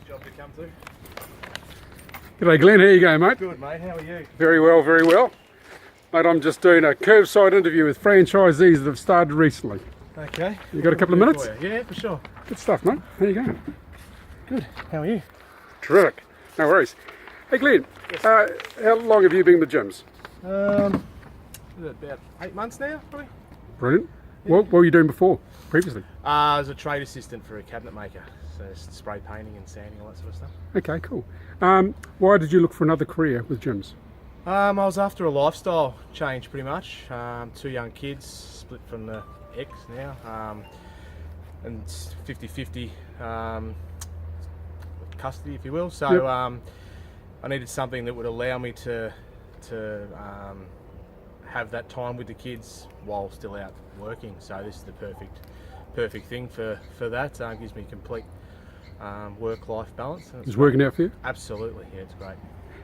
job to come to. G'day Glenn, how you going, mate? Good, mate. How are you? Very well, very well. Mate, I'm just doing a curbside interview with franchisees that have started recently. Okay. You got a couple of minutes? Yeah, for sure. Good stuff, mate. How you going? Good. How are you? Terrific. No worries. Hey Glenn, Yes. how long have you been in the gyms? About 8 months now, probably. Brilliant. What were you doing before, previously? I was a trade assistant for a cabinet maker, so spray painting and sanding, all that sort of stuff. Okay, cool. Why did you look for another career with gyms? I was after a lifestyle change, pretty much. 2 young kids, split from the ex now, and 50-50 custody, if you will. So Yep. I needed something that would allow me to have that time with the kids while still out working. So this is the perfect thing for that. Gives me complete work-life balance. And Is it working out for you? Absolutely, yeah, it's great.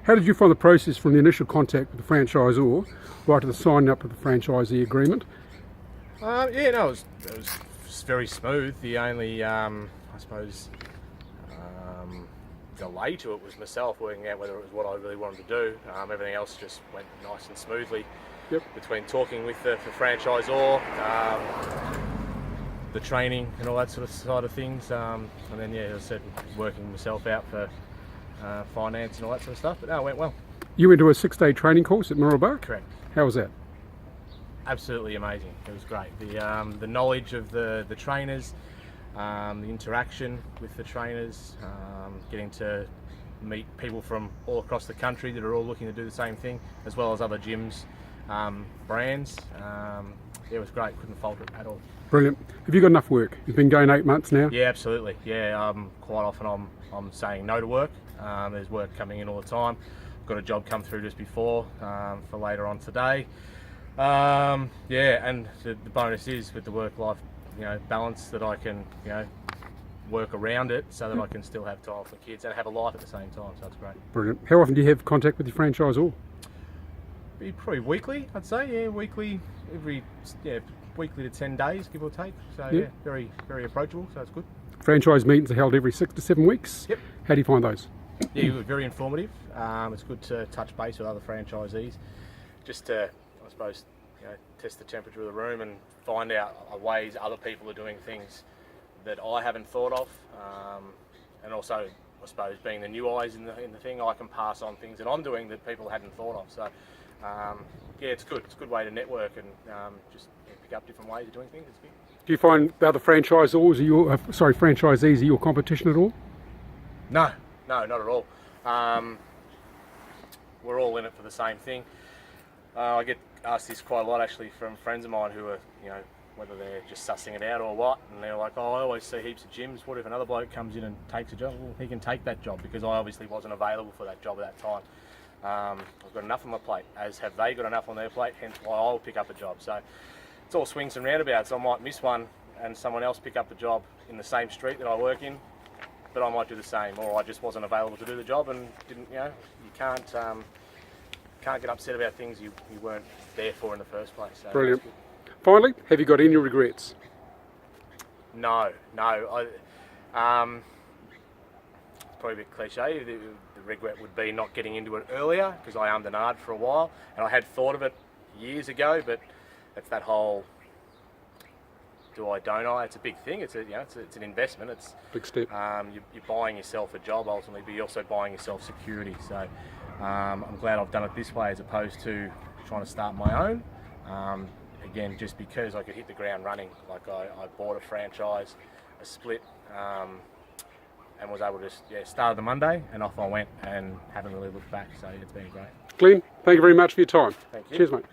How did you find the process from the initial contact with the franchisor right to the signing up of the franchisee agreement? Yeah, no, it was very smooth. The only, I suppose, delay to it was myself working out whether it was what I really wanted to do. Everything else just went nice and smoothly. Yep. Between talking with the franchisor, the training and all that sort of side of things, and then yeah, as I said, working myself out for finance and all that sort of stuff. But no, it went well. You went to a 6-day training course at Mowing. Correct. How was that? Absolutely amazing. It was great. The knowledge of the trainers, the interaction with the trainers, getting to meet people from all across the country that are all looking to do the same thing, as well as other gyms, brands. It was great. Couldn't fault it at all. Brilliant. Have you got enough work? You've been going 8 months now? Yeah, absolutely. Yeah, quite often I'm saying no to work. There's work coming in all the time. Got a job come through just before for later on today. Yeah, and the bonus is with the work-life, balance, that I can, work around it so that I can still have time for kids and have a life at the same time. So it's great. Brilliant. How often do you have contact with your franchisor? Probably weekly, I'd say. Yeah, weekly, weekly to 10 days, give or take. So Yeah. yeah, very, very approachable. So it's good. Franchise meetings are held every 6 to 7 weeks. Yep. How do you find those? Yeah, very informative. It's good to touch base with other franchisees, just to, I suppose, test the temperature of the room and find out ways other people are doing things that I haven't thought of, and also, I suppose, being the new eyes in the thing, I can pass on things that I'm doing that people hadn't thought of. So, yeah, it's good. It's a good way to network and just pick up different ways of doing things. It's good. Do you find the other franchisees are your competition at all? No, not at all. We're all in it for the same thing. I get asked this quite a lot, actually, from friends of mine who are, whether they're just sussing it out or what, and they're like, "Oh, I always see heaps of gyms. What if another bloke comes in and takes a job?" Well, he can take that job because I obviously wasn't available for that job at that time. I've got enough on my plate, as have they got enough on their plate, hence why I'll pick up a job. So it's all swings and roundabouts. I might miss one and someone else pick up the job in the same street that I work in, but I might do the same, or I just wasn't available to do the job and didn't, you can't get upset about things you weren't there for in the first place. So Brilliant. Finally, have you got any regrets? No. It's probably a bit cliche. The regret would be not getting into it earlier, because I ummed and ahed for a while, and I had thought of it years ago. But it's that whole do I, don't I? It's a big thing. It's it's an investment. It's Big step. you're buying yourself a job ultimately, but you're also buying yourself security. So I'm glad I've done it this way as opposed to trying to start my own. Again, just because I could hit the ground running. Like I bought a franchise, a split, and was able to start the Monday, and off I went and haven't really looked back. So it's been great. Glenn, thank you very much for your time. Thank you. Cheers, mate.